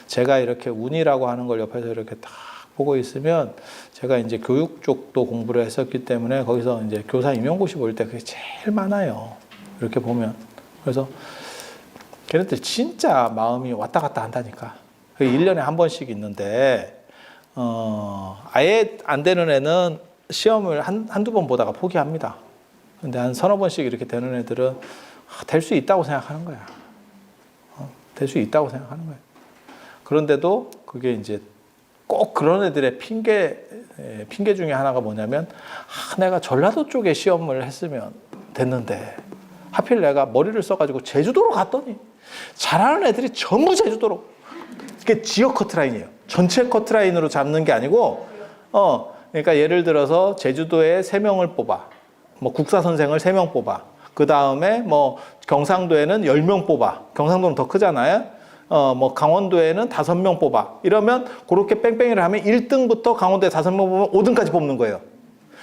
제가 이렇게 운이라고 하는 걸 옆에서 이렇게 딱 보고 있으면 제가 이제 교육 쪽도 공부를 했었기 때문에 거기서 이제 교사 임용고시 볼 때 그게 제일 많아요. 이렇게 보면. 그래서 걔네들 진짜 마음이 왔다 갔다 한다니까. 그게 1년에 한 번씩 있는데, 아예 안 되는 애는 시험을 한두 번 보다가 포기합니다. 근데 한 서너 번씩 이렇게 되는 애들은 될 수 있다고 생각하는 거야. 될 수 있다고 생각하는 거야. 그런데도 그게 이제 꼭 그런 애들의 핑계 중에 하나가 뭐냐면, 내가 전라도 쪽에 시험을 했으면 됐는데, 하필 내가 머리를 써가지고 제주도로 갔더니, 잘하는 애들이 전부 제주도로. 이게 지역 커트라인이에요. 전체 커트라인으로 잡는 게 아니고, 그러니까 예를 들어서 제주도에 3명을 뽑아. 뭐 국사 선생을 3명 뽑아. 그 다음에 뭐 경상도에는 10명 뽑아. 경상도는 더 크잖아요. 뭐 강원도에는 5명 뽑아. 이러면 그렇게 뺑뺑이를 하면 1등부터 강원도에 5명 뽑으면 5등까지 뽑는 거예요.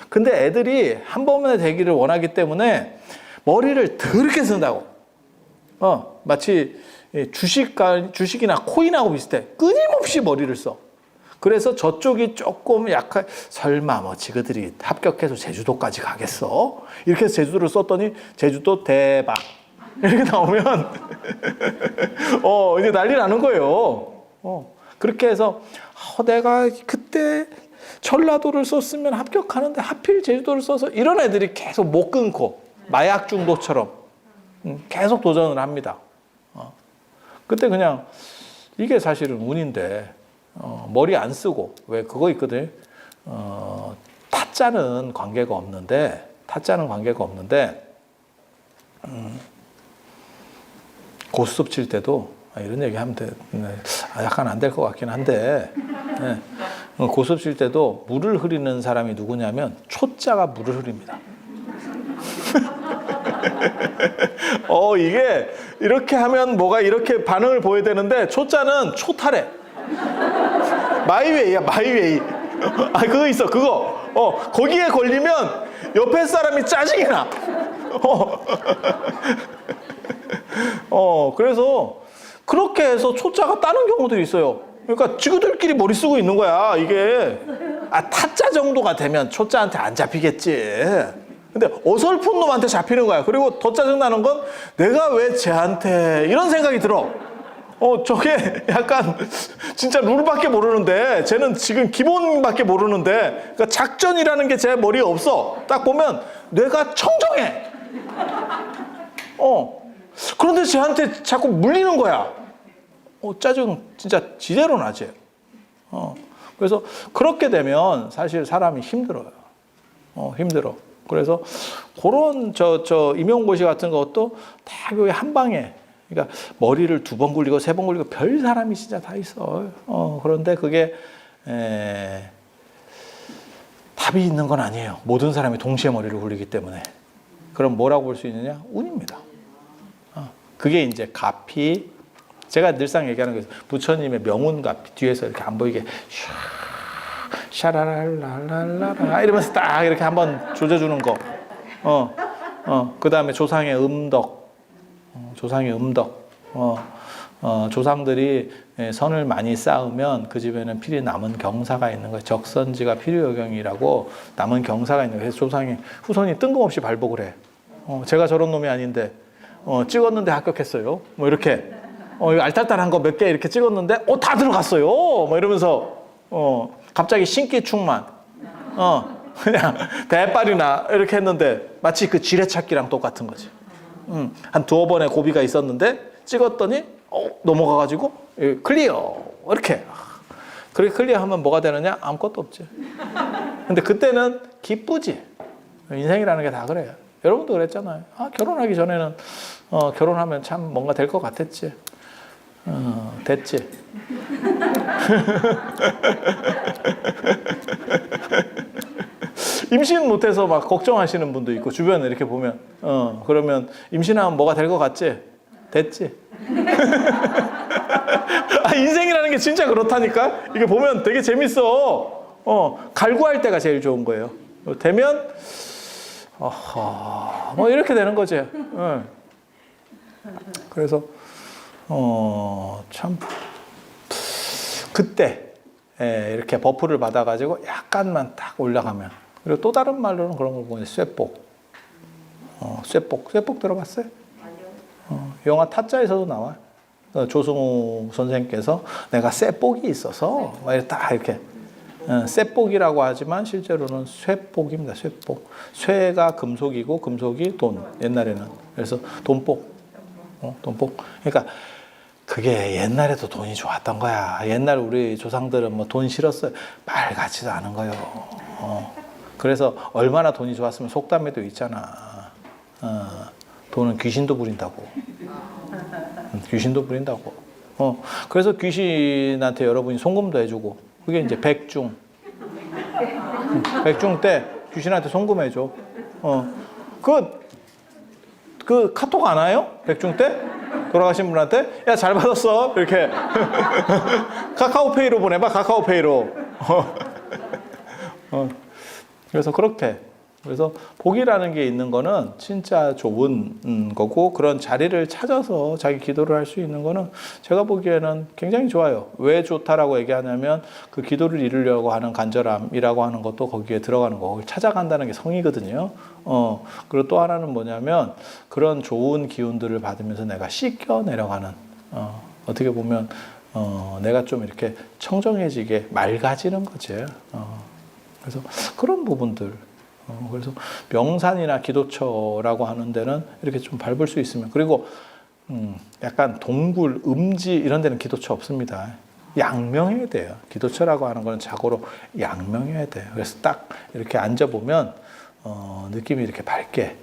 근데 애들이 한 번에 되기를 원하기 때문에 머리를 더럽게 쓴다고. 마치 주식이나 코인하고 비슷해. 끊임없이 머리를 써. 그래서 저쪽이 조금 약간 설마 뭐 지그들이 합격해서 제주도까지 가겠어? 이렇게 해서 제주도를 썼더니 제주도 대박. 이렇게 나오면 이제 난리 나는 거예요. 그렇게 해서 내가 그때 전라도를 썼으면 합격하는데 하필 제주도를 써서 이런 애들이 계속 못 끊고 마약 중독처럼 계속 도전을 합니다. 그때 그냥 이게 사실은 운인데 머리 안 쓰고 왜 그거 있거든. 타짜는 관계가 없는데 고스톱 칠 때도 이런 얘기 하면 돼. 약간 안 될 것 같긴 한데 고스톱 칠 때도 물을 흐리는 사람이 누구냐면 초짜가 물을 흐립니다. 이게 이렇게 하면 뭐가 이렇게 반응을 보여야 되는데 초짜는 초탈해. 마이웨이야, 마이웨이. 그거 있어, 그거. 거기에 걸리면 옆에 사람이 짜증이 나. 그래서 그렇게 해서 초짜가 따는 경우들이 있어요. 그러니까 지구들끼리 머리 쓰고 있는 거야, 이게. 타짜 정도가 되면 초짜한테 안 잡히겠지. 근데 어설픈 놈한테 잡히는 거야. 그리고 더 짜증나는 건 내가 왜 쟤한테 이런 생각이 들어. 저게 약간 진짜 룰밖에 모르는데 쟤는 지금 기본밖에 모르는데 그러니까 작전이라는 게 제 머리에 없어. 딱 보면 뇌가 청정해. 그런데 쟤한테 자꾸 물리는 거야. 짜증 진짜 지대로 나지. 그래서 그렇게 되면 사실 사람이 힘들어요. 힘들어. 그래서 그런 임용고시 같은 것도 다 여기 한 방에. 그러니까 머리를 2번 굴리고 3번 굴리고 별 사람이 진짜 다 있어. 그런데 그게 답이 있는 건 아니에요. 모든 사람이 동시에 머리를 굴리기 때문에. 그럼 뭐라고 볼 수 있느냐? 운입니다. 그게 이제 가피. 제가 늘상 얘기하는 게 부처님의 명운가피 뒤에서 이렇게 안 보이게 샤라랄랄랄라 이러면서 딱 이렇게 한번 조져주는 거. 그 다음에 조상의 음덕. 조상들이 선을 많이 쌓으면 그 집에는 필히 남은 경사가 있는 거예요. 적선지가 필요여경이라고 남은 경사가 있는 거예요. 그래서 조상이 후손이 뜬금없이 발복을 해. 제가 저런 놈이 아닌데 찍었는데 합격했어요. 뭐 이렇게 알딸딸한 거 몇 개 이렇게 찍었는데 다 들어갔어요. 뭐 이러면서 갑자기 신기충만 그냥 대빨이나 이렇게 했는데 마치 그 지뢰찾기랑 똑같은 거지. 한 2번의 고비가 있었는데 찍었더니 넘어가가지고 클리어 이렇게. 그렇게 클리어하면 뭐가 되느냐? 아무것도 없지. 근데 그때는 기쁘지. 인생이라는 게 다 그래요. 여러분도 그랬잖아요. 결혼하기 전에는 결혼하면 참 뭔가 될 것 같았지. 됐지. 임신 못해서 막 걱정하시는 분도 있고 주변에 이렇게 보면 그러면 임신하면 뭐가 될 것 같지? 됐지. 인생이라는 게 진짜 그렇다니까. 이게 보면 되게 재밌어. 갈구할 때가 제일 좋은 거예요. 되면 뭐 이렇게 되는 거지. 그래서 참 그때 이렇게 버프를 받아가지고 약간만 딱 올라가면. 그리고 또 다른 말로는 그런 걸 보면 쇠복. 쇠복 들어봤어요? 영화 타짜에서도 나와. 조승우 선생님께서 내가 쇠복이 있어서 막 이렇게 쇠복이라고 하지만 실제로는 쇠복입니다. 쇠복. 쇠가 금속이고 금속이 돈. 옛날에는 그래서 돈복. 돈복. 그러니까 그게 옛날에도 돈이 좋았던 거야. 옛날 우리 조상들은 뭐 돈 싫었어요. 말 같지도 않은 거요. 그래서 얼마나 돈이 좋았으면 속담에도 있잖아. 돈은 귀신도 부린다고. 귀신도 부린다고. 그래서 귀신한테 여러분이 송금도 해주고, 그게 이제 백중. 백중 때 귀신한테 송금해줘. 그 카톡 안 와요? 백중 때? 돌아가신 분한테? 야, 잘 받았어. 이렇게. 카카오페이로 보내봐, 카카오페이로. 그래서 그렇게. 그래서 복이라는 게 있는 거는 진짜 좋은 거고, 그런 자리를 찾아서 자기 기도를 할 수 있는 거는 제가 보기에는 굉장히 좋아요. 왜 좋다라고 얘기하냐면 그 기도를 이루려고 하는 간절함이라고 하는 것도 거기에 들어가는 거. 그걸 찾아간다는 게 성이거든요. 그리고 또 하나는 뭐냐면 그런 좋은 기운들을 받으면서 내가 씻겨 내려가는, 어떻게 보면 내가 좀 이렇게 청정해지게 맑아지는 거지. 그래서 그런 부분들. 그래서 명산이나 기도처라고 하는 데는 이렇게 좀 밟을 수 있으면, 그리고 약간 동굴, 음지 이런 데는 기도처 없습니다. 양명해야 돼요. 기도처라고 하는 거는 자고로 양명해야 돼요. 그래서 딱 이렇게 앉아보면 느낌이 이렇게 밝게,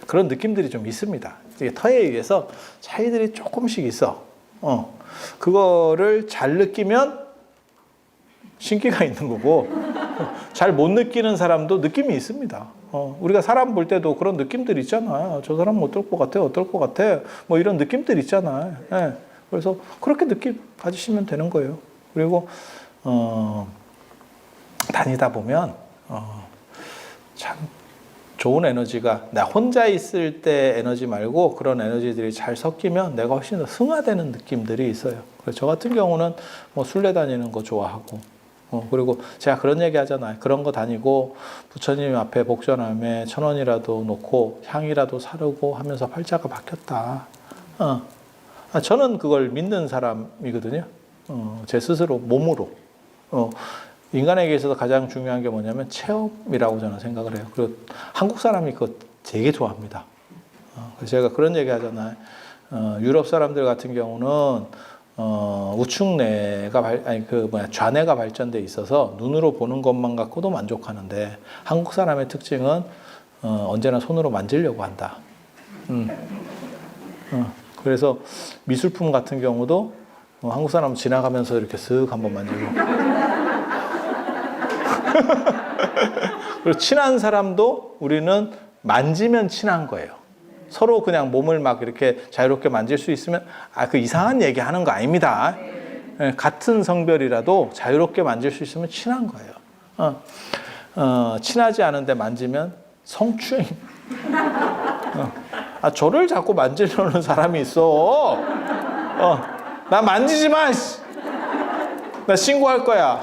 그런 느낌들이 좀 있습니다. 이게 터에 의해서 차이들이 조금씩 있어. 그거를 잘 느끼면 신기가 있는 거고, 잘 못 느끼는 사람도 느낌이 있습니다. 우리가 사람 볼 때도 그런 느낌들 있잖아요. 저 사람은 어떨 것 같아? 어떨 것 같아? 뭐 이런 느낌들 있잖아요. 그래서 그렇게 느낌 가지시면 되는 거예요. 그리고 다니다 보면 참 좋은 에너지가, 나 혼자 있을 때 에너지 말고 그런 에너지들이 잘 섞이면 내가 훨씬 더 승화되는 느낌들이 있어요. 그래서 저 같은 경우는 뭐 순례 다니는 거 좋아하고, 그리고 제가 그런 얘기 하잖아요. 그런 거 다니고 부처님 앞에 복전함에 1,000원이라도 놓고 향이라도 사르고 하면서 팔자가 바뀌었다. 저는 그걸 믿는 사람이거든요. 제 스스로 몸으로. 인간에게 있어서 가장 중요한 게 뭐냐면 체험이라고 저는 생각을 해요. 그리고 한국 사람이 그거 되게 좋아합니다. 그래서 제가 그런 얘기 하잖아요. 유럽 사람들 같은 경우는 우측뇌가 좌뇌가 발전돼 있어서 눈으로 보는 것만 갖고도 만족하는데, 한국 사람의 특징은 언제나 손으로 만지려고 한다. 그래서 미술품 같은 경우도 한국 사람은 지나가면서 이렇게 쓱 한번 만지고 그리고 친한 사람도 우리는 만지면 친한 거예요. 서로 그냥 몸을 막 이렇게 자유롭게 만질 수 있으면, 그 이상한 얘기 하는 거 아닙니다. 같은 성별이라도 자유롭게 만질 수 있으면 친한 거예요. 친하지 않은데 만지면 성추행. 저를 자꾸 만지려는 사람이 있어. 나 만지지 마. 나 신고할 거야.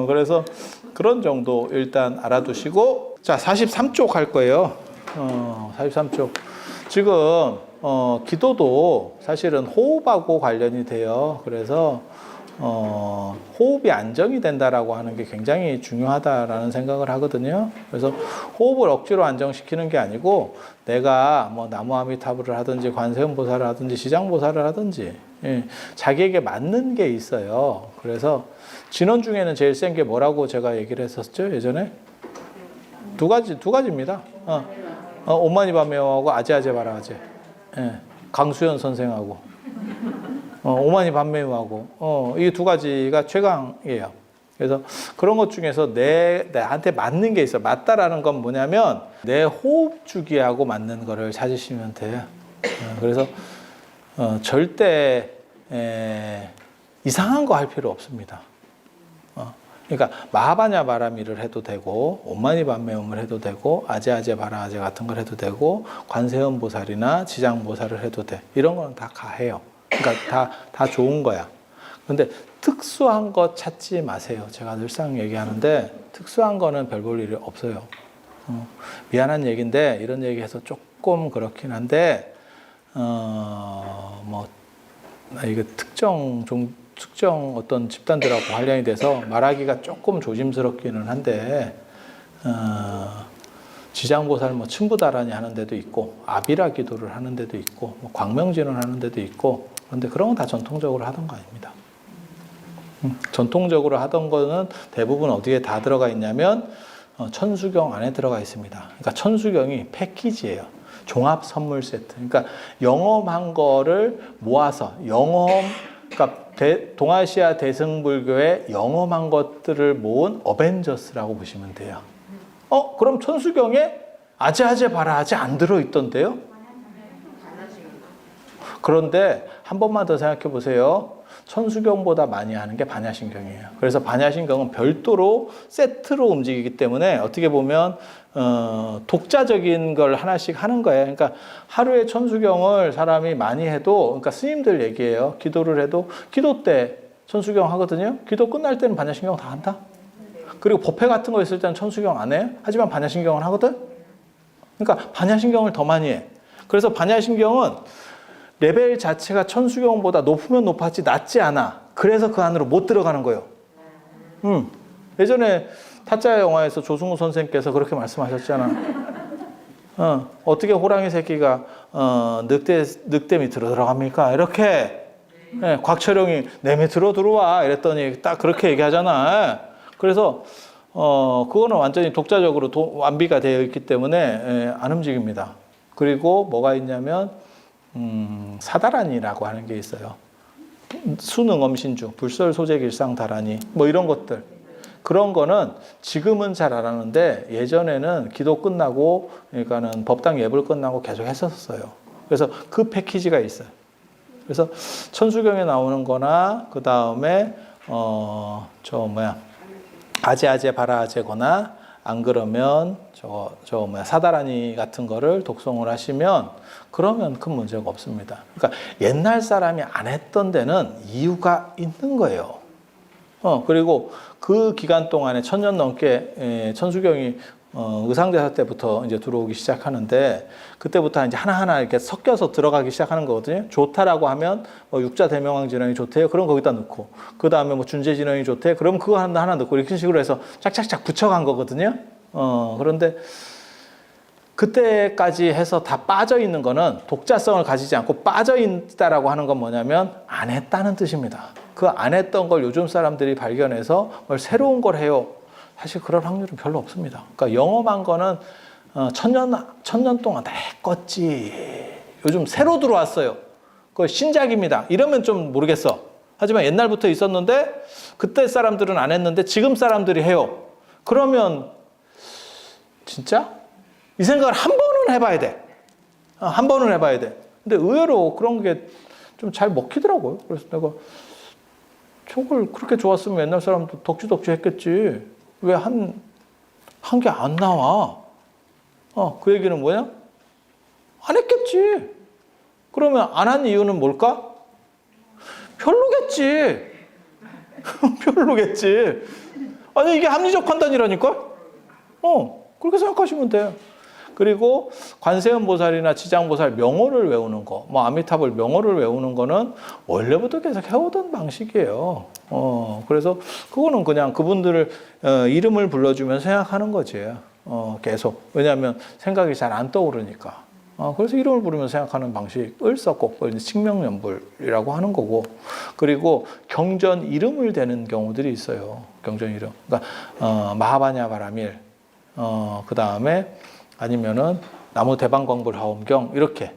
그래서 그런 정도 일단 알아두시고, 자, 43쪽 할 거예요. 43쪽. 지금 기도도 사실은 호흡하고 관련이 돼요. 그래서 호흡이 안정이 된다라고 하는 게 굉장히 중요하다라는 생각을 하거든요. 그래서 호흡을 억지로 안정시키는 게 아니고, 내가 뭐 나무아미타불을 하든지 관세음보살을 하든지 시장보살을 하든지, 자기에게 맞는 게 있어요. 그래서 진원 중에는 제일 센 게 뭐라고 제가 얘기를 했었죠, 예전에? 두 가지입니다. 오마니 반메오하고 아제아제 바라아제. 강수현 선생하고 오마니 반메오하고 이 두 가지가 최강이에요. 그래서 그런 것 중에서 나한테 맞는 게 있어. 맞다라는 건 뭐냐면 내 호흡 주기하고 맞는 거를 찾으시면 돼요. 그래서 절대 이상한 거 할 필요 없습니다. 그러니까 마하바냐 바라미를 해도 되고, 옴마니 반메옴을 해도 되고, 아제아제 바라아제 같은 걸 해도 되고, 관세음보살이나 지장보살을 해도 돼. 이런 거는 다 가해요. 그러니까 다 좋은 거야. 근데 특수한 거 찾지 마세요. 제가 늘상 얘기하는데 특수한 거는 별 볼 일이 없어요. 미안한 얘기인데 이런 얘기해서 조금 그렇긴 한데 뭐 이게 특정 어떤 집단들하고 관련이 돼서 말하기가 조금 조심스럽기는 한데 지장보살 뭐 층부다란이 하는 데도 있고 아비라 기도를 하는 데도 있고 뭐 광명진을 하는 데도 있고 그런데 그런 건 다 전통적으로 하던 거 아닙니다. 전통적으로 하던 거는 대부분 어디에 다 들어가 있냐면 천수경 안에 들어가 있습니다. 그러니까 천수경이 패키지예요. 종합 선물 세트. 그러니까 영험한 거를 모아서 그러니까 동아시아 대승불교의 영험한 것들을 모은 어벤져스라고 보시면 돼요. 그럼 천수경에 아제아제 바라아제 안 들어있던데요? 그런데 한 번만 더 생각해 보세요. 천수경보다 많이 하는 게 반야신경이에요. 그래서 반야신경은 별도로 세트로 움직이기 때문에 어떻게 보면 독자적인 걸 하나씩 하는 거예요. 그러니까 하루에 천수경을 사람이 많이 해도, 그러니까 스님들 얘기예요. 기도를 해도 기도 때 천수경 하거든요. 기도 끝날 때는 반야신경 다 한다. 그리고 법회 같은 거 있을 때는 천수경 안 해요. 하지만 반야신경을 하거든. 그러니까 반야신경을 더 많이 해. 그래서 반야신경은 레벨 자체가 천수경보다 높으면 높았지 낮지 않아. 그래서 그 안으로 못 들어가는 거예요. 예전에 타짜 영화에서 조승우 선생님께서 그렇게 말씀하셨잖아. 어떻게 호랑이 새끼가 늑대 밑으로 들어갑니까? 이렇게 곽철용이 내 밑으로 들어와 이랬더니 딱 그렇게 얘기하잖아. 그래서 그거는 완전히 독자적으로 완비가 되어 있기 때문에 안 움직입니다. 그리고 뭐가 있냐면 사다란이라고 하는 게 있어요. 수능엄신주, 불설소재길상다란이 뭐 이런 것들. 그런 거는 지금은 잘 안 하는데 예전에는 기도 끝나고 그러니까는 법당 예불 끝나고 계속 했었어요. 그래서 그 패키지가 있어요. 그래서 천수경에 나오는 거나 그 다음에 아제아제 바라아제거나 안 그러면 사다라니 같은 거를 독송을 하시면 그러면 큰 문제가 없습니다. 그러니까 옛날 사람이 안 했던 데는 이유가 있는 거예요. 그리고 그 기간 동안에 1000년 넘게 천수경이 의상대사 때부터 이제 들어오기 시작하는데 그때부터 이제 하나하나 이렇게 섞여서 들어가기 시작하는 거거든요. 좋다라고 하면 육자 대명왕 진원이 좋대요. 그럼 거기다 넣고 그 다음에 뭐 준재 진원이 좋대. 그럼 그거 하나 넣고 이렇게 식으로 해서 짝짝짝 붙여간 거거든요. 그런데 그때까지 해서 다 빠져 있는 거는 독자성을 가지지 않고 빠져 있다라고 하는 건 뭐냐면 안 했다는 뜻입니다. 그 안 했던 걸 요즘 사람들이 발견해서 뭘 새로운 걸 해요. 사실 그럴 확률은 별로 없습니다. 그러니까 영험한 거는 천년 동안 다 했겠지. 요즘 새로 들어왔어요. 그거 신작입니다. 이러면 좀 모르겠어. 하지만 옛날부터 있었는데 그때 사람들은 안 했는데 지금 사람들이 해요. 그러면 진짜? 이 생각을 한 번은 해봐야 돼. 한 번은 해봐야 돼. 근데 의외로 그런 게 좀 잘 먹히더라고요. 그래서 내가 저걸 그렇게 좋았으면 옛날 사람도 덕지덕지 했겠지. 왜 한 게 안 나와? 그 얘기는 뭐냐? 안 했겠지. 그러면 안 한 이유는 뭘까? 별로겠지. 별로겠지. 아니, 이게 합리적 판단이라니까? 그렇게 생각하시면 돼요. 그리고 관세음 보살이나 지장 보살 명호를 외우는 거, 뭐 아미타불 명호를 외우는 거는 원래부터 계속 해오던 방식이에요. 그래서 그거는 그냥 그분들을 이름을 불러주면 생각하는 거지. 계속. 왜냐하면 생각이 잘 안 떠오르니까. 그래서 이름을 부르면서 생각하는 방식을 썼고, 칙명연불이라고 하는 거고, 그리고 경전 이름을 대는 경우들이 있어요. 경전 이름. 그러니까 마하바냐 바라밀, 그 다음에 아니면은 나무 대방광불 하엄경 이렇게.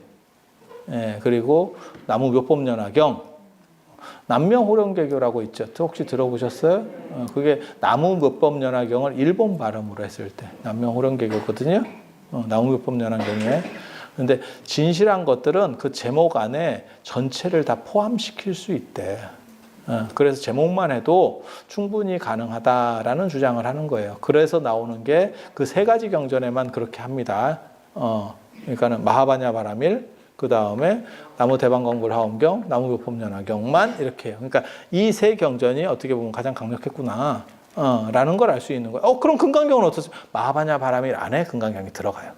그리고 나무 묘법연화경, 남명호령개교라고 있죠. 혹시 들어보셨어요? 그게 나무 묘법연화경을 일본 발음으로 했을 때 남명호령개교거든요. 나무 묘법연화경에. 근데 진실한 것들은 그 제목 안에 전체를 다 포함시킬 수 있대. 그래서 제목만 해도 충분히 가능하다라는 주장을 하는 거예요. 그래서 나오는 게 그 세 가지 경전에만 그렇게 합니다. 그러니까는 마하바냐 바라밀, 그 다음에 나무 대방광불 하엄경, 나무교법연화경만 이렇게 해요. 그러니까 이 세 경전이 어떻게 보면 가장 강력했구나. 라는 걸 알 수 있는 거예요. 그럼 금강경은 어떻지? 마하바냐 바라밀 안에 금강경이 들어가요.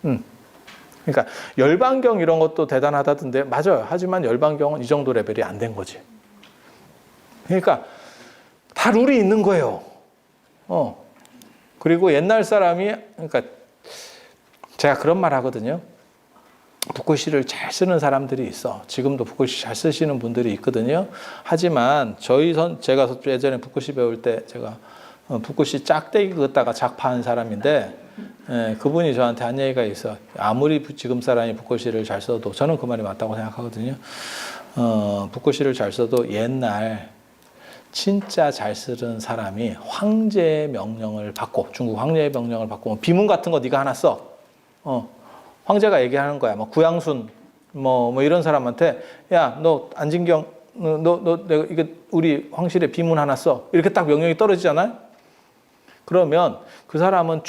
그러니까 열반경 이런 것도 대단하다던데 맞아요. 하지만 열반경은 이 정도 레벨이 안 된 거지. 그러니까 다 룰이 있는 거예요. 그리고 옛날 사람이 그러니까 제가 그런 말 하거든요. 붓글씨를 잘 쓰는 사람들이 있어. 지금도 붓글씨 잘 쓰시는 분들이 있거든요. 하지만 제가 예전에 붓글씨 배울 때 제가 붓글씨 짝대기 긋다가 작파한 사람인데 그분이 저한테 한 얘기가 있어. 아무리 지금 사람이 붓글씨를 잘 써도 저는 그 말이 맞다고 생각하거든요. 붓글씨를 잘 써도 옛날 진짜 잘 쓰는 사람이 황제의 명령을 받고 중국 황제의 명령을 받고 뭐 비문 같은 거 네가 하나 써. 황제가 얘기하는 거야. 뭐 구양순 뭐 이런 사람한테 야, 너 안진경 너 내가 이게 우리 황실에 비문 하나 써. 이렇게 딱 명령이 떨어지잖아요. 그러면 그 사람은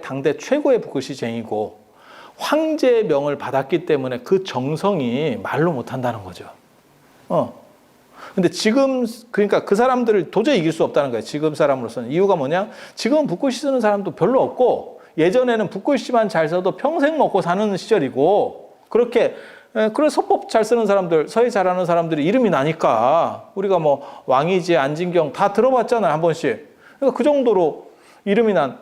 당대 최고의 붓글씨쟁이고 황제의 명을 받았기 때문에 그 정성이 말로 못 한다는 거죠. 근데 지금 그러니까 그 사람들을 도저히 이길 수 없다는 거예요. 지금 사람으로서는. 이유가 뭐냐? 지금은 붓글씨 쓰는 사람도 별로 없고 예전에는 붓글씨만 잘 써도 평생 먹고 사는 시절이고 그렇게 그래서 서법 잘 쓰는 사람들, 서예 잘하는 사람들이 이름이 나니까 우리가 뭐 왕이지, 안진경 다 들어봤잖아요, 한 번씩. 그러니까 그 정도로 이름이 난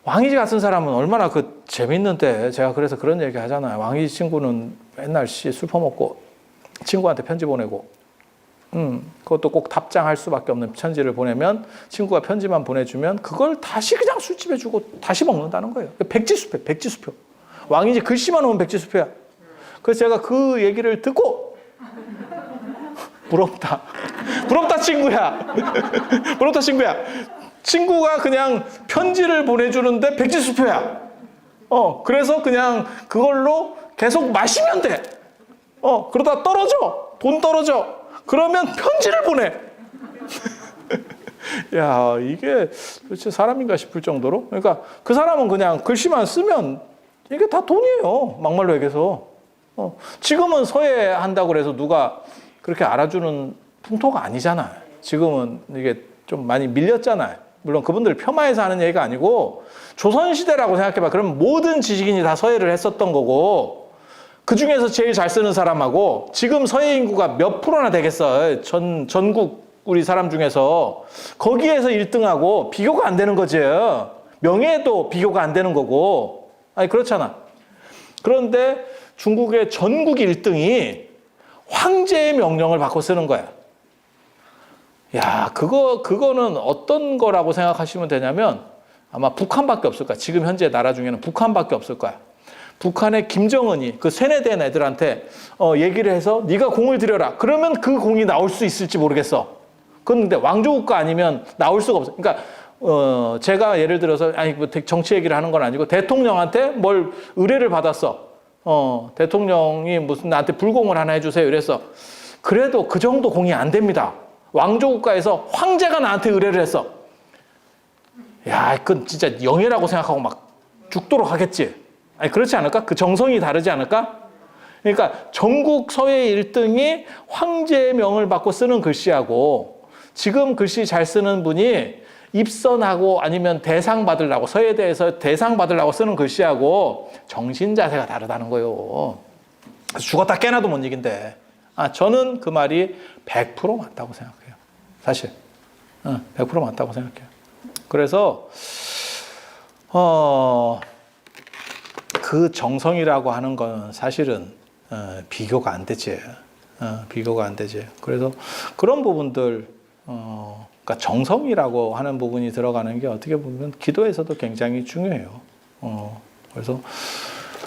왕이지 같은 사람은 얼마나 재밌는데 제가 그래서 그런 얘기 하잖아요. 왕이지 친구는 맨날 술 퍼먹고 친구한테 편지 보내고 그것도 꼭 답장할 수밖에 없는 편지를 보내면 친구가 편지만 보내주면 그걸 다시 그냥 술집에 주고 다시 먹는다는 거예요. 백지수표. 왕이지 글씨만 오면 백지수표야. 그래서 제가 그 얘기를 듣고 부럽다 친구야. 부럽다 친구야. 친구가 그냥 편지를 보내주는데 백지수표야. 그래서 그냥 그걸로 계속 마시면 돼. 그러다 돈 떨어져. 그러면 편지를 보내. 야, 이게 도대체 사람인가 싶을 정도로. 그러니까 그 사람은 그냥 글씨만 쓰면 이게 다 돈이에요. 막말로 얘기해서. 지금은 서예한다고 그래서 누가 그렇게 알아주는 풍토가 아니잖아요. 지금은 이게 좀 많이 밀렸잖아요. 물론 그분들 폄하해서 하는 얘기가 아니고 조선시대라고 생각해봐. 그러면 모든 지식인이 다 서예를 했었던 거고 그 중에서 제일 잘 쓰는 사람하고 지금 서예 인구가 몇 프로나 되겠어. 전국 우리 사람 중에서 거기에서 1등하고 비교가 안 되는 거지. 명예도 비교가 안 되는 거고. 아니 그렇잖아. 그런데 중국의 전국 1등이 황제의 명령을 받고 쓰는 거야. 야, 그거는 어떤 거라고 생각하시면 되냐면 아마 북한밖에 없을 거야. 지금 현재 나라 중에는 북한밖에 없을 거야. 북한의 김정은이 그 세뇌된 애들한테 얘기를 해서 네가 공을 들여라. 그러면 그 공이 나올 수 있을지 모르겠어. 그런데 왕조국가 아니면 나올 수가 없어. 그러니까 제가 예를 들어서 뭐 정치 얘기를 하는 건 아니고 대통령한테 뭘 의뢰를 받았어. 대통령이 무슨 나한테 불공을 하나 해주세요. 이랬어. 그래도 그 정도 공이 안 됩니다. 왕조국가에서 황제가 나한테 의뢰를 했어. 야, 그건 진짜 영예라고 생각하고 막 죽도록 하겠지. 아니, 그렇지 않을까? 그 정성이 다르지 않을까? 그러니까 전국 서예 1등이 황제의 명을 받고 쓰는 글씨하고 지금 글씨 잘 쓰는 분이 입선하고 아니면 대상 받으려고 서예대에서 대상 받으려고 쓰는 글씨하고 정신 자세가 다르다는 거예요. 죽었다 깨나도 못 이긴대. 저는 그 말이 100% 맞다고 생각해요. 사실 100% 맞다고 생각해요. 그래서 그 정성이라고 하는 건 사실은 비교가 안 되지. 비교가 안 되지. 그래서 그런 부분들, 그러니까 정성이라고 하는 부분이 들어가는 게 어떻게 보면 기도에서도 굉장히 중요해요. 그래서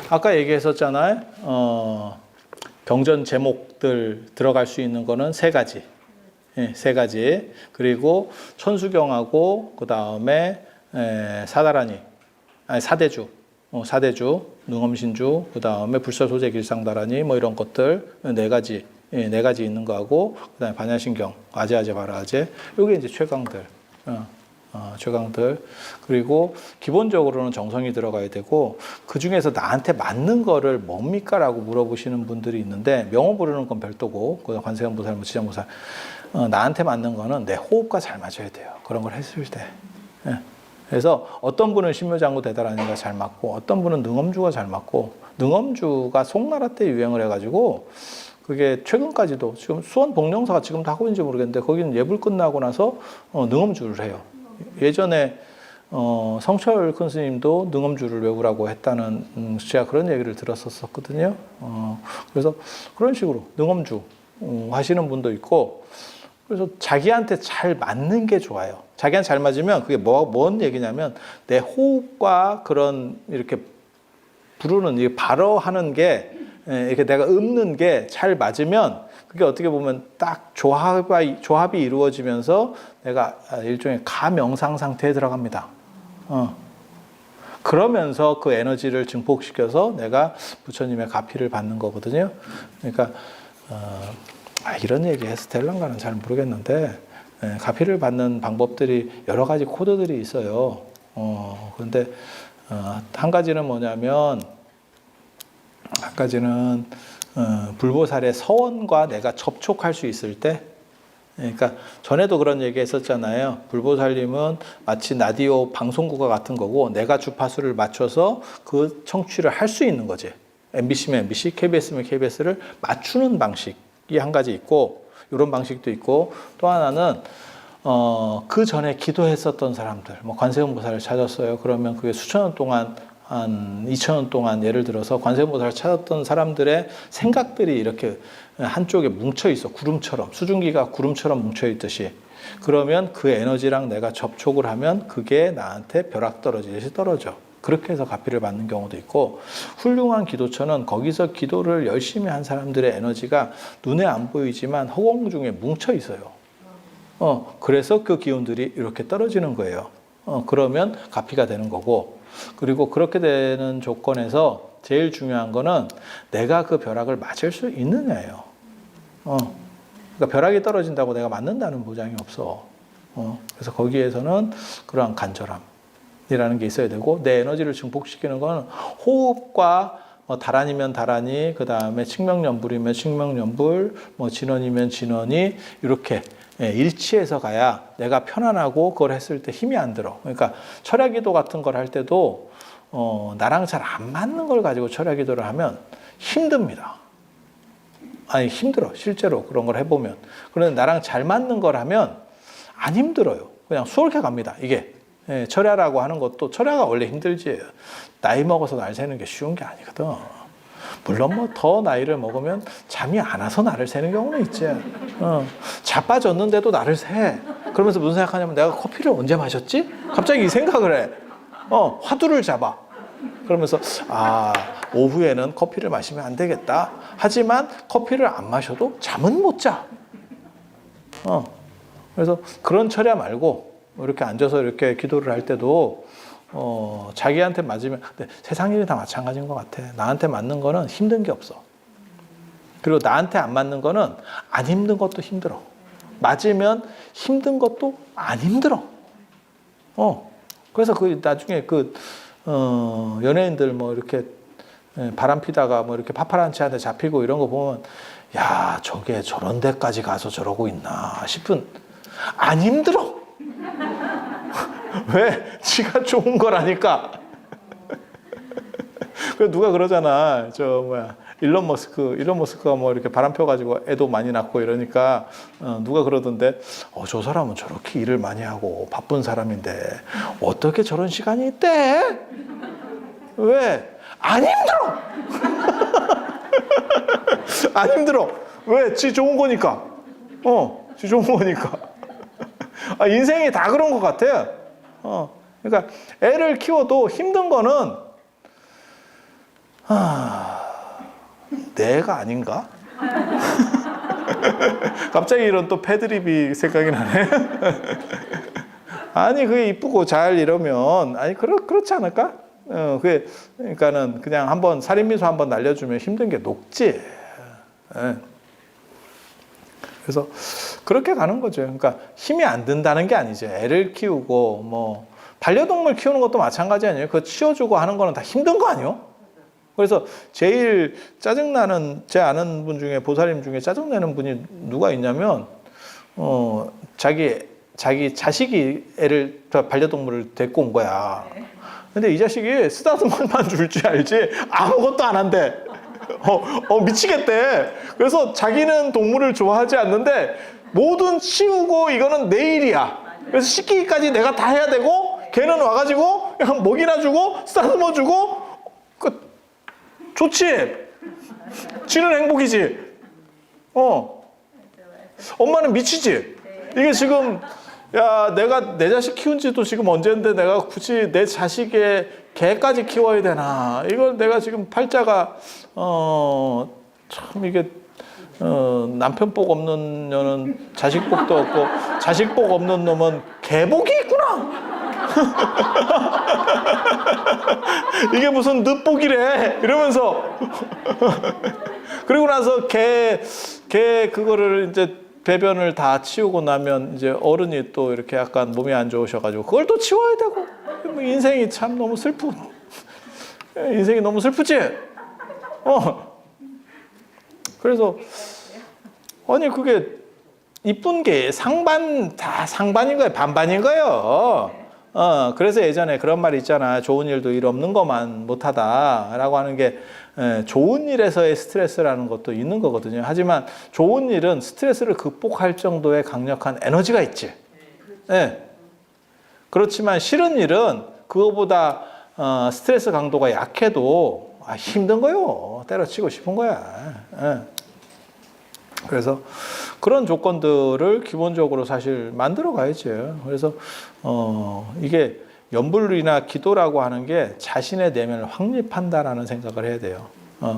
아까 얘기했었잖아요. 경전 제목들 들어갈 수 있는 거는 세 가지. 세 가지. 그리고 천수경하고 그 다음에 사대주, 능엄신주, 그 다음에 불설소재 길상다라니 뭐 이런 것들 네 가지 있는 거하고 그 다음에 반야신경, 아제아제 바라아제, 요게 이제 최강들. 최강들. 그리고 기본적으로는 정성이 들어가야 되고 그 중에서 나한테 맞는 거를 뭡니까? 라고 물어보시는 분들이 있는데 명호 부르는 건 별도고 관세음보살, 지장보살 나한테 맞는 거는 내 호흡과 잘 맞아야 돼요. 그런 걸 했을 때. 예. 그래서 어떤 분은 신묘장구 대다라니가 잘 맞고 어떤 분은 능엄주가 잘 맞고 능엄주가 송나라 때 유행을 해가지고 그게 최근까지도 지금 수원 복령사가 지금도 하고 있는지 모르겠는데 거기는 예불 끝나고 나서 능엄주를 해요. 예전에 성철 큰 스님도 능엄주를 외우라고 했다는 제가 그런 얘기를 들었었거든요. 그래서 그런 식으로 능엄주 하시는 분도 있고 그래서 자기한테 잘 맞는 게 좋아요. 자기한테 잘 맞으면 그게 뭔 얘기냐면 내 호흡과 그런 이렇게 부르는 이 발어하는 게 이렇게 내가 읊는 게 잘 맞으면 그게 어떻게 보면 딱 조합이 이루어지면서 내가 일종의 가명상 상태에 들어갑니다. 그러면서 그 에너지를 증폭시켜서 내가 부처님의 가피를 받는 거거든요. 그러니까 이런 얘기 해서 될란가는 잘 모르겠는데 가피를 받는 방법들이 여러 가지 코드들이 있어요. 그런데 한 가지는 뭐냐면 불보살의 서원과 내가 접촉할 수 있을 때 그러니까 전에도 그런 얘기 했었잖아요. 불보살님은 마치 라디오 방송국과 같은 거고 내가 주파수를 맞춰서 그 청취를 할 수 있는 거지. MBC면 MBC, KBS면 KBS를 맞추는 방식이 한 가지 있고 이런 방식도 있고 또 하나는 그 전에 기도했었던 사람들 뭐 관세음보살을 찾았어요. 그러면 그게 수천 년 동안 한 2000년 동안 예를 들어서 관세음보살을 찾았던 사람들의 생각들이 이렇게 한쪽에 뭉쳐 있어. 구름처럼 수증기가 구름처럼 뭉쳐 있듯이 그러면 그 에너지랑 내가 접촉을 하면 그게 나한테 벼락 떨어지듯이 떨어져. 그렇게 해서 가피를 받는 경우도 있고 훌륭한 기도처는 거기서 기도를 열심히 한 사람들의 에너지가 눈에 안 보이지만 허공 중에 뭉쳐 있어요. 그래서 그 기운들이 이렇게 떨어지는 거예요. 그러면 가피가 되는 거고 그리고 그렇게 되는 조건에서 제일 중요한 거는 내가 그 벼락을 맞을 수 있느냐예요. 그러니까 벼락이 떨어진다고 내가 맞는다는 보장이 없어. 그래서 거기에서는 그러한 간절함이라는 게 있어야 되고 내 에너지를 증폭시키는 건 호흡과 다란이면 다란이, 그 다음에 칙명연불이면 칙명연불, 진원이면 진원이 이렇게 일치해서 가야 내가 편안하고 그걸 했을 때 힘이 안 들어. 그러니까 철야기도 같은 걸 할 때도 나랑 잘 안 맞는 걸 가지고 철야기도를 하면 힘듭니다. 아니 힘들어. 실제로 그런 걸 해보면. 그런데 나랑 잘 맞는 걸 하면 안 힘들어요. 그냥 수월하게 갑니다. 이게 철야라고 하는 것도 철야가 원래 힘들지. 나이 먹어서 날 새는 게 쉬운 게 아니거든. 물론 뭐 더 나이를 먹으면 잠이 안 와서 나를 새는 경우는 있지. 자빠졌는데도 나를 새. 그러면서 무슨 생각하냐면 내가 커피를 언제 마셨지? 갑자기 이 생각을 해. 화두를 잡아. 그러면서 오후에는 커피를 마시면 안 되겠다. 하지만 커피를 안 마셔도 잠은 못 자. 그래서 그런 철야 말고 이렇게 앉아서 이렇게 기도를 할 때도 자기한테 맞으면 세상 일이 다 마찬가지인 것 같아. 나한테 맞는 거는 힘든 게 없어. 그리고 나한테 안 맞는 거는 안 힘든 것도 힘들어. 맞으면 힘든 것도 안 힘들어. 그래서 그 나중에 연예인들 뭐 이렇게 바람 피다가 뭐 이렇게 파파란치한테 잡히고 이런 거 보면 야 저게 저런 데까지 가서 저러고 있나 싶은 안 힘들어. 왜? 지가 좋은 거라니까. 그래서 누가 그러잖아. 일론 머스크가 뭐 이렇게 바람 펴가지고 애도 많이 낳고 이러니까 누가 그러던데 저 사람은 저렇게 일을 많이 하고 바쁜 사람인데 어떻게 저런 시간이 있대? 왜? 안 힘들어. 안 힘들어. 왜? 지 좋은 거니까. 지 좋은 거니까. 인생이 다 그런 것 같아. 그러니까 애를 키워도 힘든 거는 내가 아닌가? 갑자기 이런 또 패드립이 생각이 나네. 아니 그게 이쁘고 잘 이러면 그렇지 않을까? 그러니까는 그냥 한번 살인미소 한번 날려주면 힘든 게 녹지. 그래서 그렇게 가는 거죠. 그러니까 힘이 안 든다는 게 아니죠. 애를 키우고 뭐 반려동물 키우는 것도 마찬가지 아니에요. 그거 치워주고 하는 거는 다 힘든 거 아니에요? 그래서 제일 짜증나는 제 아는 분 중에 보살님 중에 짜증내는 분이 누가 있냐면 자기 자식이 애를 반려동물을 데리고 온 거야. 근데 이 자식이 쓰다듬어만 줄 줄 알지 아무것도 안 한대. 미치겠대. 그래서 자기는 동물을 좋아하지 않는데 뭐든 치우고 이거는 내 일이야. 그래서 씻기기까지 내가 다 해야 되고 걔는 와가지고 그냥 먹이나 주고 쓰다듬어 주고 좋지. 지는 행복이지. 엄마는 미치지. 이게 지금 야 내가 내 자식 키운 지도 지금 언제인데 내가 굳이 내 자식의 개까지 키워야 되나. 이걸 내가 지금 팔자가 참 이게 남편 복 없는 년은 자식 복도 없고 자식 복 없는 놈은 개복이 있구나. 이게 무슨 늦복이래 이러면서 그리고 나서 개 그거를 이제 배변을 다 치우고 나면 이제 어른이 또 이렇게 약간 몸이 안 좋으셔가지고 그걸 또 치워야 되고 인생이 참 너무 인생이 너무 슬프지. 그래서 아니 그게 이쁜 게 다 상반인 거예요, 반반인 거예요. 그래서 예전에 그런 말이 있잖아. 좋은 일도 일 없는 것만 못하다라고 하는 게 좋은 일에서의 스트레스라는 것도 있는 거거든요. 하지만 좋은 일은 스트레스를 극복할 정도의 강력한 에너지가 있지. 그렇지만 싫은 일은 그거보다 스트레스 강도가 약해도 힘든 거요. 때려치고 싶은 거야. 그래서 그런 조건들을 기본적으로 사실 만들어 가야죠. 그래서 이게 염불이나 기도라고 하는 게 자신의 내면을 확립한다라는 생각을 해야 돼요.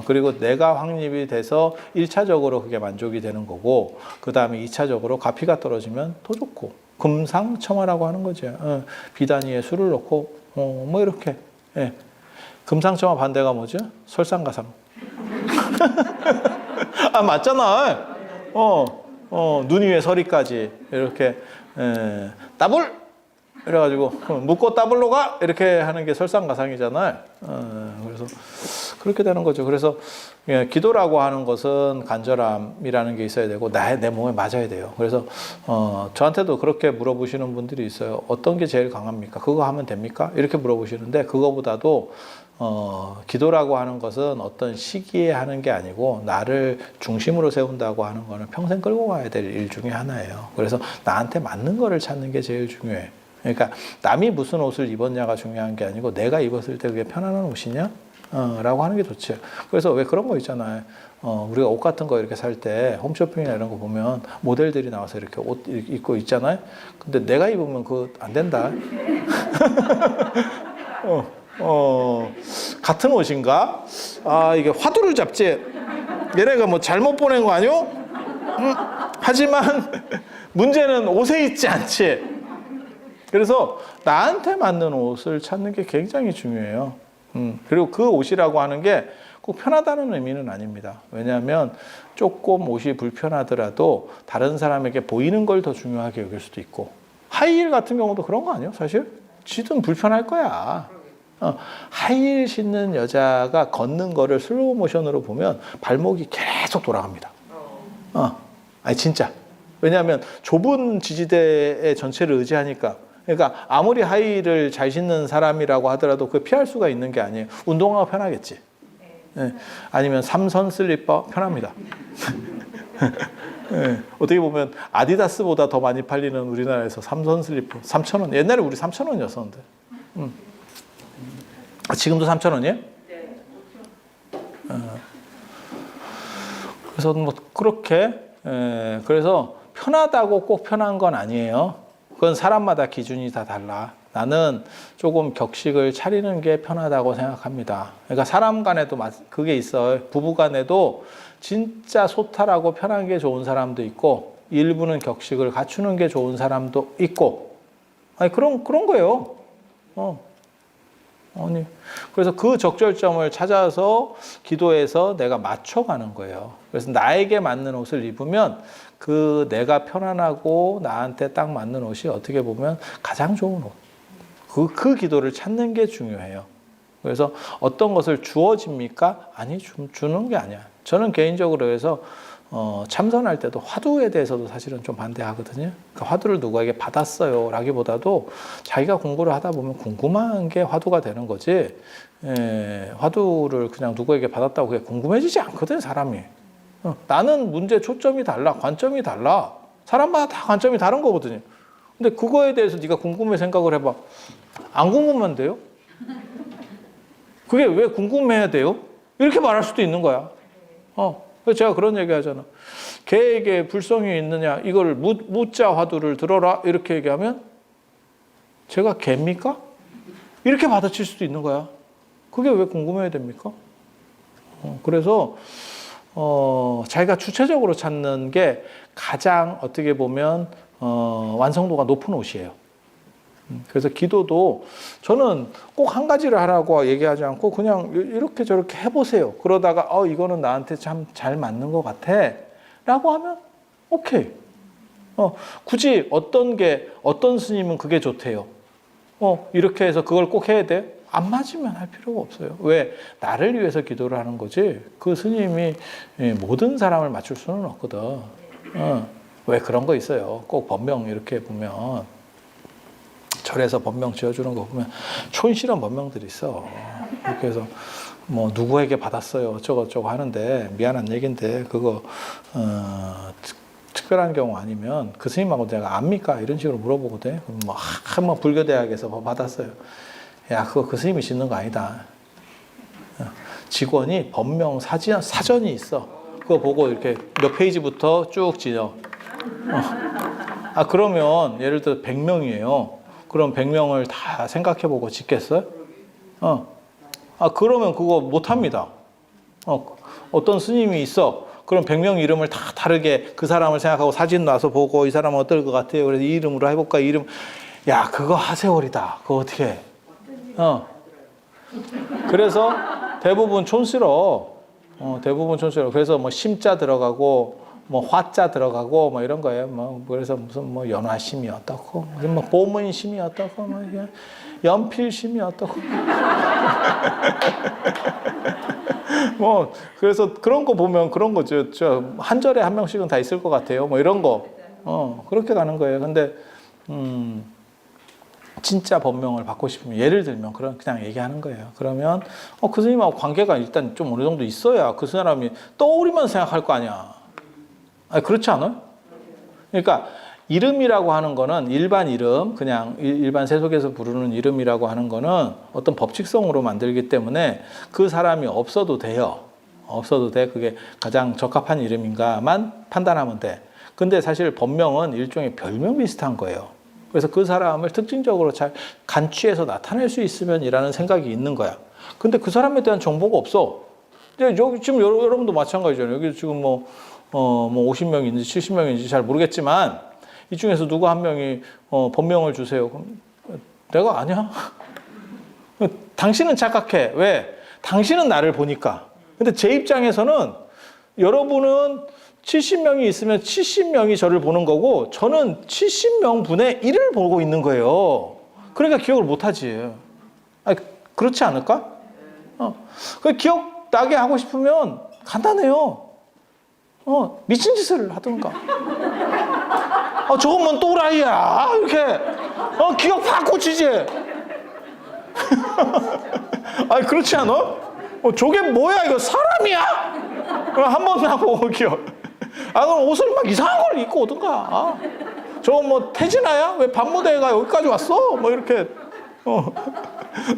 그리고 내가 확립이 돼서 1차적으로 그게 만족이 되는 거고 그 다음에 2차적으로 가피가 떨어지면 더 좋고 금상첨화라고 하는 거죠. 비단위에 술을 넣고 뭐 이렇게. 금상첨화 반대가 뭐죠? 설상가상. 맞잖아. 눈 위에 서리까지 이렇게 따블 이래가지고 묻고 따블로 가 이렇게 하는 게 설상가상이잖아요. 그래서 그렇게 되는 거죠. 그래서 기도라고 하는 것은 간절함이라는 게 있어야 되고 내 몸에 맞아야 돼요. 그래서 저한테도 그렇게 물어보시는 분들이 있어요. 어떤 게 제일 강합니까? 그거 하면 됩니까? 이렇게 물어보시는데 그거보다도 기도라고 하는 것은 어떤 시기에 하는 게 아니고 나를 중심으로 세운다고 하는 거는 평생 끌고 가야 될 일 중에 하나예요. 그래서 나한테 맞는 거를 찾는 게 제일 중요해. 그러니까 남이 무슨 옷을 입었냐가 중요한 게 아니고 내가 입었을 때 그게 편안한 옷이냐? 라고 하는 게 좋죠. 그래서 왜 그런 거 있잖아요. 우리가 옷 같은 거 이렇게 살 때 홈쇼핑이나 이런 거 보면 모델들이 나와서 이렇게 옷 입고 있잖아요. 근데 내가 입으면 그거 안 된다. 같은 옷인가? 이게 화두를 잡지. 얘네가 뭐 잘못 보낸 거 아니오? 하지만 문제는 옷에 있지 않지. 그래서 나한테 맞는 옷을 찾는 게 굉장히 중요해요. 그리고 그 옷이라고 하는 게 꼭 편하다는 의미는 아닙니다. 왜냐하면 조금 옷이 불편하더라도 다른 사람에게 보이는 걸 더 중요하게 여길 수도 있고 하이힐 같은 경우도 그런 거 아니에요? 사실 지든 불편할 거야. 하이힐 신는 여자가 걷는 거를 슬로우 모션으로 보면 발목이 계속 돌아갑니다. 아니 진짜. 왜냐하면 좁은 지지대의 전체를 의지하니까. 그러니까 아무리 하이힐을 잘 신는 사람이라고 하더라도 그 피할 수가 있는 게 아니에요. 운동화가 편하겠지. 아니면 삼선 슬리퍼 편합니다. 어떻게 보면 아디다스보다 더 많이 팔리는 우리나라에서 삼선 슬리퍼 3,000원. 옛날에 우리 3,000원이었었는데. 지금도 3,000원이에요? 네. 그래서 뭐 그렇게 그래서 편하다고 꼭 편한 건 아니에요. 그건 사람마다 기준이 다 달라. 나는 조금 격식을 차리는 게 편하다고 생각합니다. 그러니까 사람 간에도 그게 있어요. 부부 간에도 진짜 소탈하고 편한 게 좋은 사람도 있고 일부는 격식을 갖추는 게 좋은 사람도 있고 아니 그런 거예요. 아니, 그래서 그 적절점을 찾아서 기도해서 내가 맞춰가는 거예요. 그래서 나에게 맞는 옷을 입으면 그 내가 편안하고 나한테 딱 맞는 옷이 어떻게 보면 가장 좋은 옷. 그 기도를 찾는 게 중요해요. 그래서 어떤 것을 주어집니까? 아니, 주는 게 아니야. 저는 개인적으로 해서 참선할 때도 화두에 대해서도 사실은 좀 반대하거든요. 그러니까 화두를 누구에게 받았어요 라기보다도 자기가 공부를 하다 보면 궁금한 게 화두가 되는 거지, 화두를 그냥 누구에게 받았다고 그게 궁금해지지 않거든, 사람이. 나는 문제 초점이 달라, 관점이 달라. 사람마다 다 관점이 다른 거거든요. 근데 그거에 대해서 네가 궁금해 생각을 해봐. 안 궁금하면 돼요? 그게 왜 궁금해야 돼요? 이렇게 말할 수도 있는 거야. 그래서 제가 그런 얘기 하잖아. 개에게 불성이 있느냐, 이걸 무자 화두를 들어라, 이렇게 얘기하면 제가 개입니까? 이렇게 받아칠 수도 있는 거야. 그게 왜 궁금해야 됩니까? 그래서 자기가 주체적으로 찾는 게 가장 어떻게 보면 완성도가 높은 옷이에요. 그래서 기도도 저는 꼭 한 가지를 하라고 얘기하지 않고 그냥 이렇게 저렇게 해보세요. 그러다가 이거는 나한테 참 잘 맞는 것 같아 라고 하면 오케이. 굳이 어떤 스님은 그게 좋대요. 이렇게 해서 그걸 꼭 해야 돼? 안 맞으면 할 필요가 없어요. 왜? 나를 위해서 기도를 하는 거지 그 스님이 모든 사람을 맞출 수는 없거든. 왜 그런 거 있어요. 꼭 법명 이렇게 보면 절에서 법명 지어주는 거 보면 촌스러운 법명들이 있어. 이렇게 해서 뭐 누구에게 받았어요 어쩌고저쩌고 하는데 미안한 얘기인데 그거 특별한 경우 아니면 그 스님하고 내가 압니까? 이런 식으로 물어보거든. 그럼 뭐 한번 불교대학에서 뭐 받았어요. 야, 그거 그 스님이 짓는 거 아니다. 직원이 법명 사전이 있어. 그거 보고 이렇게 몇 페이지부터 쭉 지어. 그러면 예를 들어 100명이에요. 그럼 100명을 다 생각해보고 짓겠어요? 그러면 그거 못합니다. 어떤 스님이 있어. 그럼 100명 이름을 다 다르게 그 사람을 생각하고 사진 놔서 보고 이 사람은 어떨 것 같아요. 그래서 이 이름으로 해볼까? 이 이름. 야, 그거 하세월이다. 그거 어떻게 해? 그래서 대부분 촌스러워. 대부분 촌스러워. 그래서 뭐 심자 들어가고 뭐 화자 들어가고 뭐 이런 거예요. 뭐 그래서 무슨 뭐 연화심이 어떻고, 뭐 보문심이 어떻고, 뭐 연필심이 어떻고. 뭐 그래서 그런 거 보면 그런 거죠. 저 한 절에 한 명씩은 다 있을 것 같아요. 뭐 이런 거. 그렇게 가는 거예요. 근데 진짜 법명을 받고 싶으면 예를 들면 그냥 얘기하는 거예요. 그러면 그 스님하고 관계가 일단 좀 어느 정도 있어야 그 사람이 떠오르면 생각할 거 아니야. 그렇지 않아요? 그러니까 이름이라고 하는 거는 일반 이름, 그냥 일반 세속에서 부르는 이름이라고 하는 거는 어떤 법칙성으로 만들기 때문에 그 사람이 없어도 돼요. 없어도 돼. 그게 가장 적합한 이름인가만 판단하면 돼. 근데 사실 법명은 일종의 별명 비슷한 거예요. 그래서 그 사람을 특징적으로 잘 간취해서 나타낼 수 있으면이라는 생각이 있는 거야. 근데 그 사람에 대한 정보가 없어. 여기 지금 여러분도 마찬가지잖아요. 여기 지금 뭐 50명인지 70명인지 잘 모르겠지만 이 중에서 누구 한 명이 법명을 주세요. 그럼 내가 아니야. 당신은 착각해. 왜? 당신은 나를 보니까. 근데 제 입장에서는 여러분은 70명이 있으면 70명이 저를 보는 거고 저는 70명 분의 1을 보고 있는 거예요. 그러니까 기억을 못하지. 그렇지 않을까? 그 기억 나게 하고 싶으면 간단해요. 미친 짓을 하든가. 저건 뭔 또라이야. 이렇게. 기억 확 고치지. 그렇지 않아? 저게 뭐야? 이거 사람이야? 그럼 한 번 하고 기억. 그럼 옷을 막 이상한 걸 입고 오든가. 저거 뭐 태진아야? 왜 밤무대가 여기까지 왔어? 뭐 이렇게.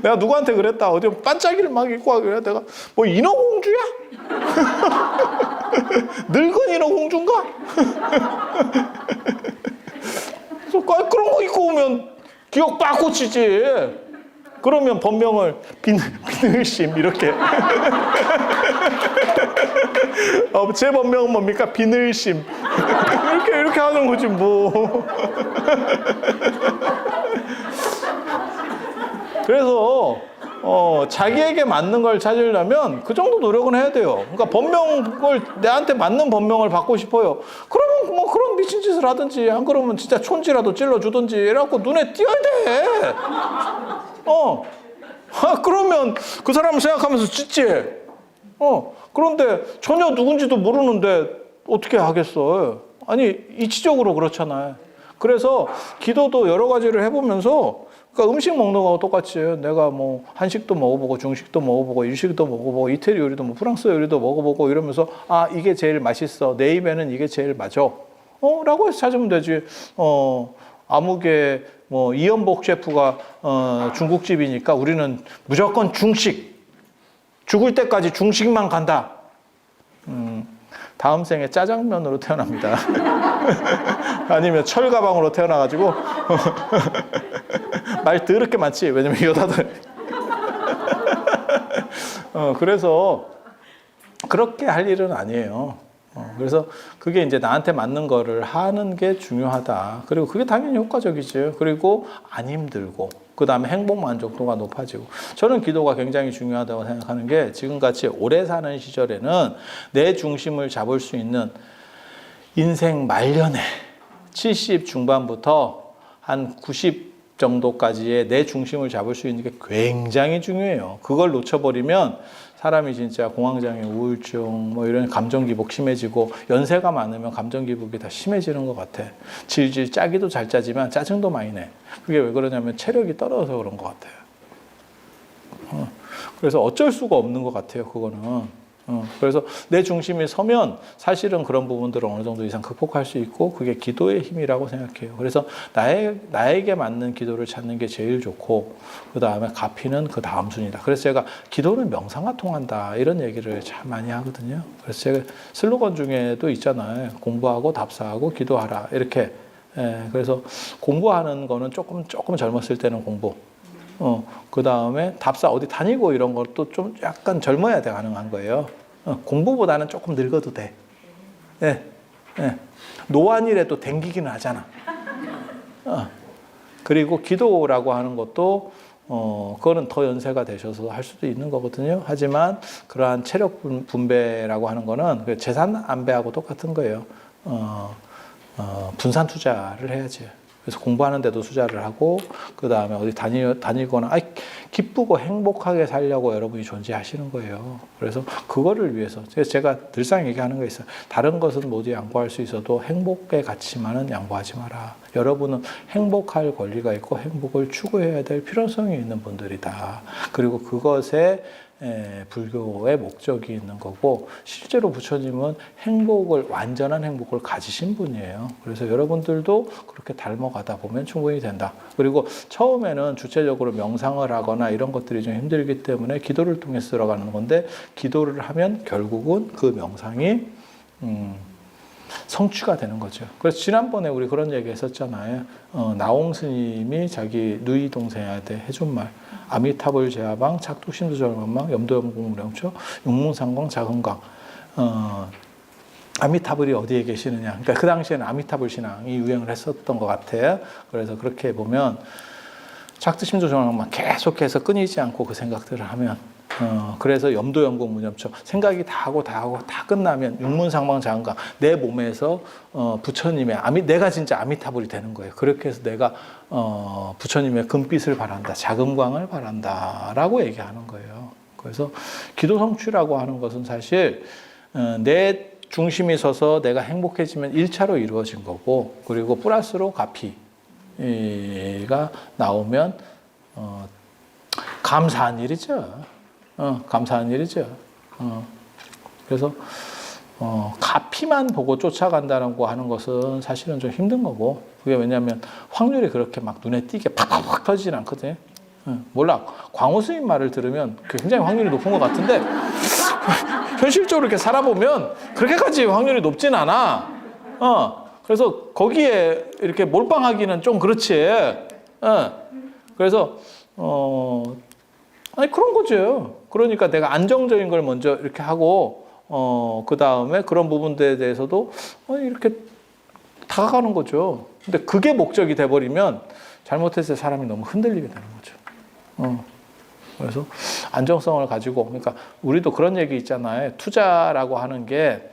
내가 누구한테 그랬다. 어디 반짝이를 막 입고 와. 그래. 내가 뭐 인어공주야? 늙은 인어공주인가? 그래서 그런 거 입고 오면 기억 빡 고치지. 그러면 법명을 비늘심 이렇게. 제 법명은 뭡니까? 비늘심. 이렇게 하는 거지 뭐. 그래서 자기에게 맞는 걸 찾으려면 그 정도 노력은 해야 돼요. 그러니까 번명을, 내한테 맞는 번명을 받고 싶어요. 그러면 뭐 그런 미친 짓을 하든지, 안 그러면 진짜 촌지라도 찔러주든지, 이래갖고 눈에 띄어야 돼. 그러면 그 사람을 생각하면서 짓지. 그런데 전혀 누군지도 모르는데 어떻게 하겠어. 아니, 이치적으로 그렇잖아요. 그래서 기도도 여러 가지를 해보면서, 그러니까 음식 먹는 거하고 똑같이 내가 뭐 한식도 먹어보고 중식도 먹어보고 일식도 먹어보고 이태리 요리도 뭐 프랑스 요리도 먹어보고 이러면서 이게 제일 맛있어. 내 입에는 이게 제일 맞아. 라고 해서 찾으면 되지. 아무개 뭐 이연복 셰프가 중국집이니까 우리는 무조건 중식. 죽을 때까지 중식만 간다. 다음 생에 짜장면으로 태어납니다. 아니면 철가방으로 태어나가지고 말 더럽게 많지. 왜냐면 여자들 그래서 그렇게 할 일은 아니에요. 그래서 그게 이제 나한테 맞는 거를 하는 게 중요하다. 그리고 그게 당연히 효과적이죠. 그리고 안 힘들고 그 다음에 행복 만족도가 높아지고. 저는 기도가 굉장히 중요하다고 생각하는 게, 지금같이 오래 사는 시절에는 내 중심을 잡을 수 있는 인생 말년에 70 중반부터 한 90 정도까지의 내 중심을 잡을 수 있는 게 굉장히 중요해요. 그걸 놓쳐버리면 사람이 진짜 공황장애, 우울증, 뭐 이런 감정 기복 심해지고, 연세가 많으면 감정 기복이 다 심해지는 것 같아. 질질 짜기도 잘 짜지만 짜증도 많이 내. 그게 왜 그러냐면 체력이 떨어져서 그런 것 같아요. 그래서 어쩔 수가 없는 것 같아요, 그거는. 그래서 내 중심이 서면 사실은 그런 부분들을 어느 정도 이상 극복할 수 있고, 그게 기도의 힘이라고 생각해요. 그래서 나에게 맞는 기도를 찾는 게 제일 좋고, 그 다음에 가피는 그 다음 순위다. 그래서 제가 기도는 명상과 통한다, 이런 얘기를 참 많이 하거든요. 그래서 제가 슬로건 중에도 있잖아요. 공부하고 답사하고 기도하라, 이렇게. 그래서 공부하는 거는 조금 젊었을 때는 공부. 그 다음에 답사 어디 다니고 이런 것도 좀 약간 젊어야 돼 가능한 거예요. 공부보다는 조금 늙어도 돼. 노안이라도 댕기기는 하잖아. 그리고 기도라고 하는 것도 그거는 더 연세가 되셔서 할 수도 있는 거거든요. 하지만 그러한 체력 분배라고 하는 거는 그 재산 안배하고 똑같은 거예요. 분산 투자를 해야지. 그래서 공부하는 데도 투자를 하고, 그 다음에 어디 다니거나, 기쁘고 행복하게 살려고 여러분이 존재하시는 거예요. 그래서 그거를 위해서 제가 늘상 얘기하는 거 있어요. 다른 것은 모두 양보할 수 있어도 행복의 가치만은 양보하지 마라. 여러분은 행복할 권리가 있고 행복을 추구해야 될 필요성이 있는 분들이다. 그리고 그것에 불교의 목적이 있는 거고, 실제로 부처님은 완전한 행복을 가지신 분이에요. 그래서 여러분들도 그렇게 닮아가다 보면 충분히 된다. 그리고 처음에는 주체적으로 명상을 하거나 이런 것들이 좀 힘들기 때문에 기도를 통해서 들어가는 건데, 기도를 하면 결국은 그 명상이 성취가 되는 거죠. 그래서 지난번에 우리 그런 얘기 했었잖아요. 나홍 스님이 자기 누이 동생한테 해준 말. 아미타불 제하방, 착두심수절망망, 염도염공무령초, 용문상광, 자금광. 아미타불이 어디에 계시느냐. 그러니까 그 당시에는 아미타불 신앙이 유행을 했었던 것 같아요. 그래서 그렇게 보면 착두심수절망망 계속해서 끊이지 않고 그 생각들을 하면, 그래서 염도염공 무념처 생각이 다 끝나면 육문상방 자금강, 내 몸에서 부처님의 내가 진짜 아미타불이 되는 거예요. 그렇게 해서 내가 부처님의 금빛을 바란다, 자금광을 바란다라고 얘기하는 거예요. 그래서 기도 성취라고 하는 것은 사실 내 중심이 서서 내가 행복해지면 1차로 이루어진 거고, 그리고 플러스로 가피가 나오면 감사한 일이죠. 감사한 일이죠. 그래서 가피만 보고 쫓아간다고 하는 것은 사실은 좀 힘든 거고, 그게 왜냐하면 확률이 그렇게 막 눈에 띄게 팍팍팍 터지진 않거든요. 몰라, 광우 스님 말을 들으면 굉장히 확률이 높은 것 같은데 현실적으로 이렇게 살아보면 그렇게까지 확률이 높진 않아. 그래서 거기에 이렇게 몰빵하기는 좀 그렇지. 그래서 그런 거죠. 그러니까 내가 안정적인 걸 먼저 이렇게 하고, 그 다음에 그런 부분들에 대해서도 이렇게 다가가는 거죠. 근데 그게 목적이 돼버리면 잘못했을 때 사람이 너무 흔들리게 되는 거죠. 그래서 안정성을 가지고, 그러니까 우리도 그런 얘기 있잖아요. 투자라고 하는 게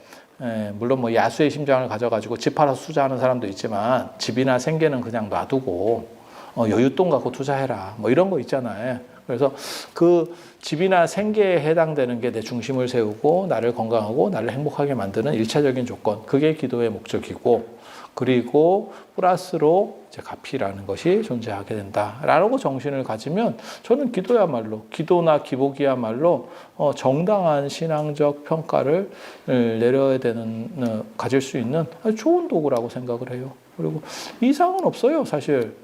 물론 뭐 야수의 심장을 가져가지고 집 팔아서 투자하는 사람도 있지만 집이나 생계는 그냥 놔두고 여윳돈 갖고 투자해라 뭐 이런 거 있잖아요. 그래서 그 집이나 생계에 해당되는 게 내 중심을 세우고 나를 건강하고 나를 행복하게 만드는 일차적인 조건, 그게 기도의 목적이고, 그리고 플러스로 이제 가피라는 것이 존재하게 된다라고 정신을 가지면 저는 기도나 기복이야말로 정당한 신앙적 평가를 내려야 되는, 가질 수 있는 아주 좋은 도구라고 생각을 해요. 그리고 이상은 없어요, 사실.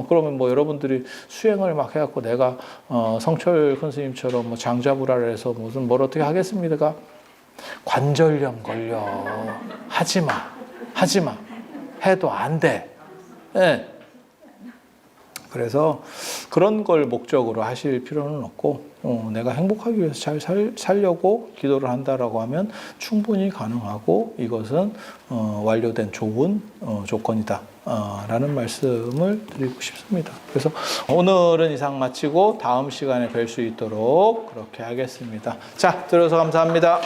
그러면 뭐 여러분들이 수행을 막 해갖고 내가 성철 큰 스님처럼 뭐 장자부라를 해서 무슨 뭘 어떻게 하겠습니까? 관절염 걸려. 하지 마. 해도 안 돼. 네. 그래서 그런 걸 목적으로 하실 필요는 없고, 내가 행복하기 위해서 잘 살려고 기도를 한다라고 하면 충분히 가능하고, 이것은 완료된 좋은 조건이다 라는 말씀을 드리고 싶습니다. 그래서 오늘은 이상 마치고 다음 시간에 뵐 수 있도록 그렇게 하겠습니다. 자, 들어서 감사합니다.